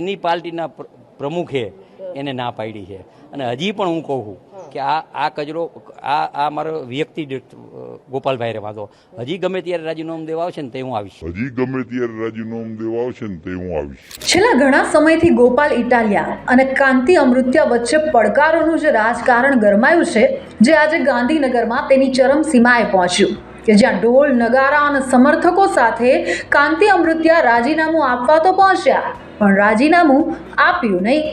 એની પાર્ટીના પ્રમુખે એને ના પાડી છે અને હજી પણ હું કહું છું કે આ કચરો આ મારો વ્યક્તિ ગોપાલભાઈ વાંધો હજી ગમે ત્યારે રાજીનામું દેવા આવશે ને તે હું આવીશ છેલ્લા ઘણા સમયથી ગોપાલ ઇટાલિયા અને કાંતિ અમૃત્યા વચ્ચે પડકારોનું જે રાજકારણ ગરમાયું છે, જે આજે ગાંધીનગરમાં તેની ચરમસીમાએ પહોંચ્યું કે જ્યાં ઢોલ નગારા અને સમર્થકો સાથે કાંતિ અમૃત્યા રાજીનામું આપવા તો પહોંચ્યા, પણ રાજીનામું આપ્યું નહીં.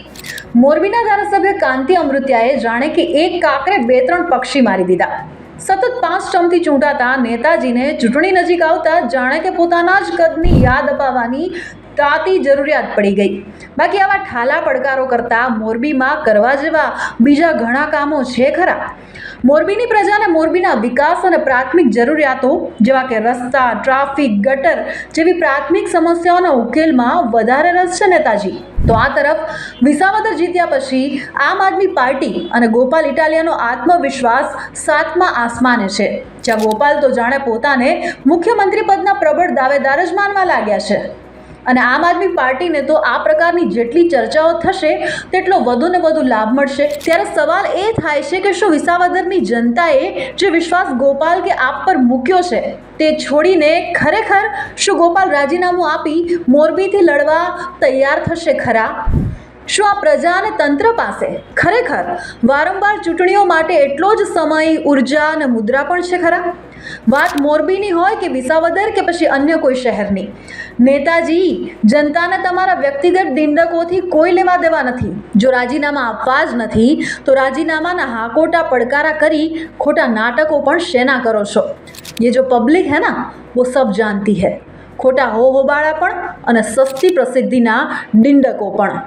મોરબીના ધારાસભ્ય કાંતિ અમૃત્યાએ જાણે કે એક કાકરે 2-3 પક્ષી મારી દીધા. સતત 5 ટર્મથી ચૂંટાતા નેતાજીને ચૂંટણી નજીક આવતા જાણે કે પોતાના જ કદની યાદ અપાવવાની તાતી જરૂરિયાત પડી ગઈ. બાકી આવા ઠાલા પડકારો કરતા મોરબીમાં કરવા જેવા બીજા ઘણા કામો છે ખરા. મોરબીની પ્રજાને મોરબીના વિકાસ અને પ્રાથમિક જરૂરિયાતો જેવા કે રસ્તા, ટ્રાફિક, ગટર જેવી પ્રાથમિક સમસ્યાઓના ઉકેલમાં વધારે રસ છે નેતાજી. તો આ તરફ વિસાવદર જીત્યા પછી આમ આદમી પાર્ટી અને ગોપાલ ઇટાલિયાનો આત્મવિશ્વાસ 7મા આસમાને છે, જ્યાં ગોપાલ તો જાણે પોતાને મુખ્યમંત્રી પદના પ્રબળ દાવેદાર જ માનવા લાગ્યા છે. અને આમ આદમી પાર્ટીને તો આ પ્રકારની જેટલી ચર્ચાઓ થશે તેટલો વધુ ને વધુ લાભ મળશે. ત્યારે સવાલ એ થાય છે કે શું વિસાવદરની જનતાએ જે વિશ્વાસ ગોપાલ કે આપ પર મૂક્યો છે તે છોડીને ખરેખર શું ગોપાલ રાજીનામું આપી મોરબીથી લડવા તૈયાર થશે ખરા? શું આ પ્રજા અને તંત્ર પાસે ખરેખર વારંવાર ચૂંટણીઓ માટે એટલો જ સમય, ઉર્જા અને મુદ્રા પણ છે ખરા? વાત મોરબીની હોય કે વિસાવદર કે પછી અન્ય કોઈ શહેરની, નેતાજી, જનતાને તમારા વ્યક્તિગત દિંડકોથી કોઈ લેવા દેવા નથી. જો રાજીનામા આપવા જ નથી તો રાજીનામાના હાકોટા પડકારા કરી ખોટા નાટકો પણ શેના કરો છો? ये जो पब्लिक है ना वो सब जानती है. ખોટા હોબાળા પણ અને સસ્તી પ્રસિદ્ધિના ડિંડકો પણ.